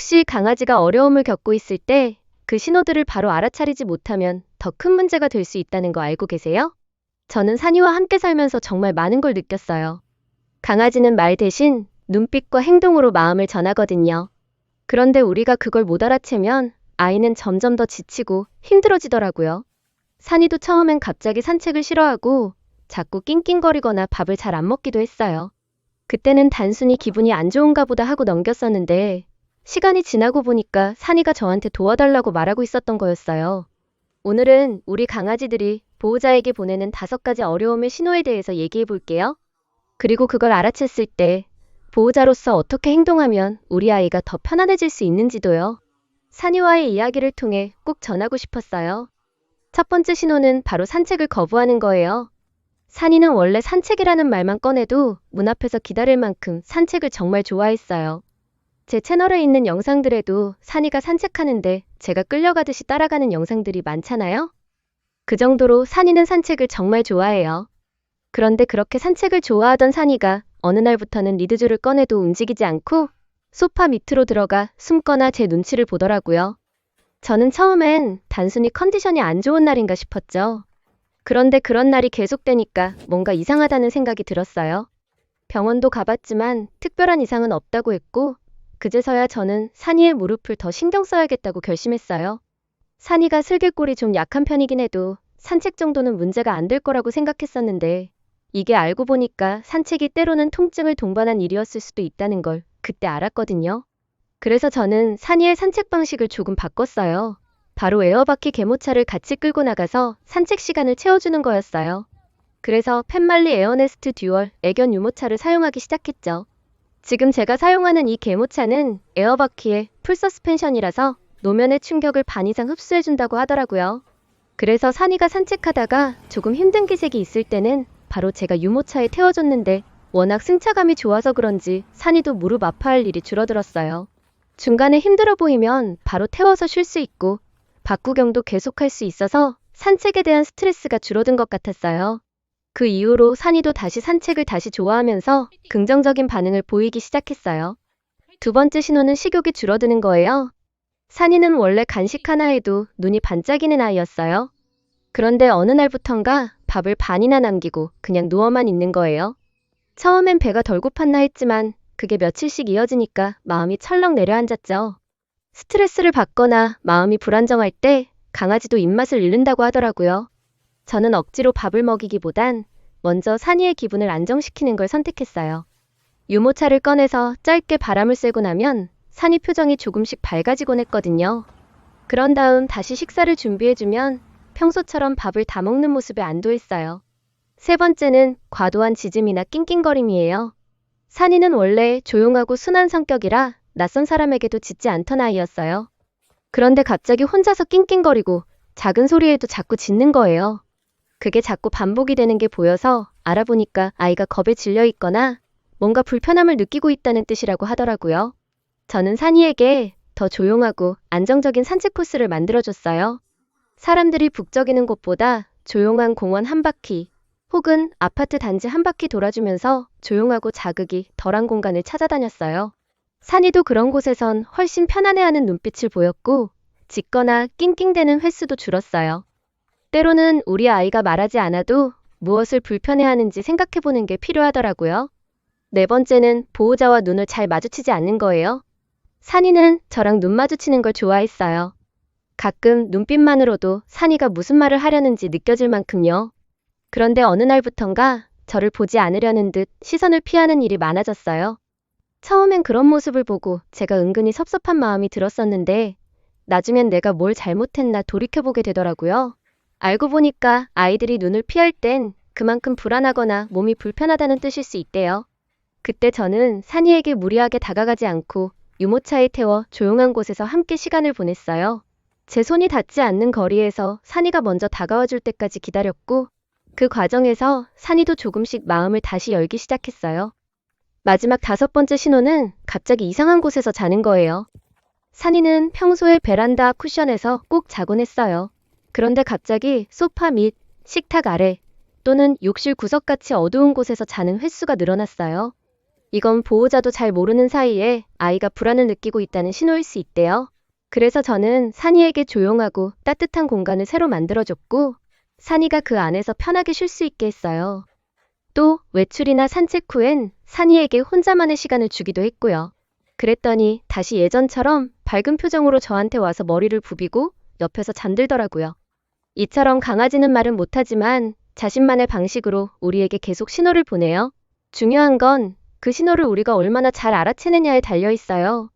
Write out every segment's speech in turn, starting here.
혹시 강아지가 어려움을 겪고 있을 때 그 신호들을 바로 알아차리지 못하면 더 큰 문제가 될 수 있다는 거 알고 계세요? 저는 산이와 함께 살면서 정말 많은 걸 느꼈어요. 강아지는 말 대신 눈빛과 행동으로 마음을 전하거든요. 그런데 우리가 그걸 못 알아채면 아이는 점점 더 지치고 힘들어지더라고요. 산이도 처음엔 갑자기 산책을 싫어하고 자꾸 낑낑거리거나 밥을 잘 안 먹기도 했어요. 그때는 단순히 기분이 안 좋은가 보다 하고 넘겼었는데 시간이 지나고 보니까 산이가 저한테 도와달라고 말하고 있었던 거였어요. 오늘은 우리 강아지들이 보호자에게 보내는 5가지 어려움의 신호에 대해서 얘기해 볼게요. 그리고 그걸 알아챘을 때 보호자로서 어떻게 행동하면 우리 아이가 더 편안해질 수 있는지도요. 산이와의 이야기를 통해 꼭 전하고 싶었어요. 첫 번째 신호는 바로 산책을 거부하는 거예요. 산이는 원래 산책이라는 말만 꺼내도 문 앞에서 기다릴 만큼 산책을 정말 좋아했어요. 제 채널에 있는 영상들에도 산이가 산책하는데 제가 끌려가듯이 따라가는 영상들이 많잖아요? 그 정도로 산이는 산책을 정말 좋아해요. 그런데 그렇게 산책을 좋아하던 산이가 어느 날부터는 리드줄을 꺼내도 움직이지 않고 소파 밑으로 들어가 숨거나 제 눈치를 보더라고요. 저는 처음엔 단순히 컨디션이 안 좋은 날인가 싶었죠. 그런데 그런 날이 계속되니까 뭔가 이상하다는 생각이 들었어요. 병원도 가봤지만 특별한 이상은 없다고 했고 그제서야 저는 산이의 무릎을 더 신경 써야겠다고 결심했어요. 산이가 슬개골이 좀 약한 편이긴 해도 산책 정도는 문제가 안 될 거라고 생각했었는데 이게 알고 보니까 산책이 때로는 통증을 동반한 일이었을 수도 있다는 걸 그때 알았거든요. 그래서 저는 산이의 산책 방식을 조금 바꿨어요. 바로 에어바퀴 개모차를 같이 끌고 나가서 산책 시간을 채워주는 거였어요. 그래서 팻말리 에어네스트 듀얼 애견 유모차를 사용하기 시작했죠. 지금 제가 사용하는 이 개모차는 에어바퀴에 풀 서스펜션이라서 노면의 충격을 반 이상 흡수해준다고 하더라고요. 그래서 산이가 산책하다가 조금 힘든 기색이 있을 때는 바로 제가 유모차에 태워줬는데 워낙 승차감이 좋아서 그런지 산이도 무릎 아파할 일이 줄어들었어요. 중간에 힘들어 보이면 바로 태워서 쉴 수 있고 밭구경도 계속할 수 있어서 산책에 대한 스트레스가 줄어든 것 같았어요. 그 이후로 산이도 산책을 다시 좋아하면서 긍정적인 반응을 보이기 시작했어요. 두 번째 신호는 식욕이 줄어드는 거예요. 산이는 원래 간식 하나에도 눈이 반짝이는 아이였어요. 그런데 어느 날부턴가 밥을 반이나 남기고 그냥 누워만 있는 거예요. 처음엔 배가 덜 고팠나 했지만 그게 며칠씩 이어지니까 마음이 철렁 내려앉았죠. 스트레스를 받거나 마음이 불안정할 때 강아지도 입맛을 잃는다고 하더라고요. 저는 억지로 밥을 먹이기보단 먼저 산이의 기분을 안정시키는 걸 선택했어요. 유모차를 꺼내서 짧게 바람을 쐬고 나면 산이 표정이 조금씩 밝아지곤 했거든요. 그런 다음 다시 식사를 준비해주면 평소처럼 밥을 다 먹는 모습에 안도했어요. 세 번째는 과도한 짖음이나 낑낑거림이에요. 산이는 원래 조용하고 순한 성격이라 낯선 사람에게도 짖지 않던 아이였어요. 그런데 갑자기 혼자서 낑낑거리고 작은 소리에도 자꾸 짖는 거예요. 그게 자꾸 반복이 되는 게 보여서 알아보니까 아이가 겁에 질려 있거나 뭔가 불편함을 느끼고 있다는 뜻이라고 하더라고요. 저는 산이에게 더 조용하고 안정적인 산책 코스를 만들어줬어요. 사람들이 북적이는 곳보다 조용한 공원 한 바퀴 혹은 아파트 단지 한 바퀴 돌아주면서 조용하고 자극이 덜한 공간을 찾아다녔어요. 산이도 그런 곳에선 훨씬 편안해하는 눈빛을 보였고 짖거나 낑낑대는 횟수도 줄었어요. 때로는 우리 아이가 말하지 않아도 무엇을 불편해하는지 생각해보는 게 필요하더라고요. 네 번째는 보호자와 눈을 잘 마주치지 않는 거예요. 산이는 저랑 눈 마주치는 걸 좋아했어요. 가끔 눈빛만으로도 산이가 무슨 말을 하려는지 느껴질 만큼요. 그런데 어느 날부턴가 저를 보지 않으려는 듯 시선을 피하는 일이 많아졌어요. 처음엔 그런 모습을 보고 제가 은근히 섭섭한 마음이 들었었는데 나중엔 내가 뭘 잘못했나 돌이켜보게 되더라고요. 알고 보니까 아이들이 눈을 피할 땐 그만큼 불안하거나 몸이 불편하다는 뜻일 수 있대요. 그때 저는 산이에게 무리하게 다가가지 않고 유모차에 태워 조용한 곳에서 함께 시간을 보냈어요. 제 손이 닿지 않는 거리에서 산이가 먼저 다가와 줄 때까지 기다렸고 그 과정에서 산이도 조금씩 마음을 다시 열기 시작했어요. 마지막 5번째 신호는 갑자기 이상한 곳에서 자는 거예요. 산이는 평소에 베란다 앞 쿠션에서 꼭 자곤 했어요. 그런데 갑자기 소파 및 식탁 아래 또는 욕실 구석같이 어두운 곳에서 자는 횟수가 늘어났어요. 이건 보호자도 잘 모르는 사이에 아이가 불안을 느끼고 있다는 신호일 수 있대요. 그래서 저는 산이에게 조용하고 따뜻한 공간을 새로 만들어줬고, 산이가 그 안에서 편하게 쉴 수 있게 했어요. 또 외출이나 산책 후엔 산이에게 혼자만의 시간을 주기도 했고요. 그랬더니 다시 예전처럼 밝은 표정으로 저한테 와서 머리를 부비고 옆에서 잠들더라고요. 이처럼 강아지는 말은 못하지만 자신만의 방식으로 우리에게 계속 신호를 보내요. 중요한 건 그 신호를 우리가 얼마나 잘 알아채느냐에 달려 있어요.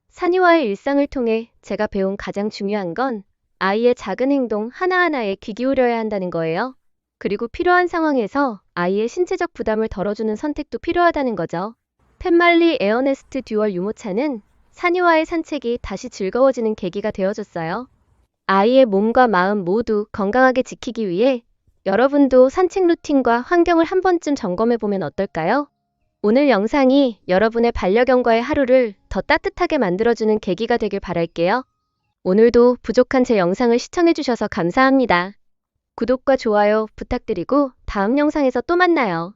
산이와의 일상을 통해 제가 배운 가장 중요한 건 아이의 작은 행동 하나하나에 귀 기울여야 한다는 거예요. 그리고 필요한 상황에서 아이의 신체적 부담을 덜어주는 선택도 필요하다는 거죠. 팻말리 에어네스트 듀얼 유모차는 산이와의 산책이 다시 즐거워지는 계기가 되어줬어요. 아이의 몸과 마음 모두 건강하게 지키기 위해 여러분도 산책 루틴과 환경을 한 번쯤 점검해보면 어떨까요? 오늘 영상이 여러분의 반려견과의 하루를 더 따뜻하게 만들어주는 계기가 되길 바랄게요. 오늘도 부족한 제 영상을 시청해주셔서 감사합니다. 구독과 좋아요 부탁드리고 다음 영상에서 또 만나요.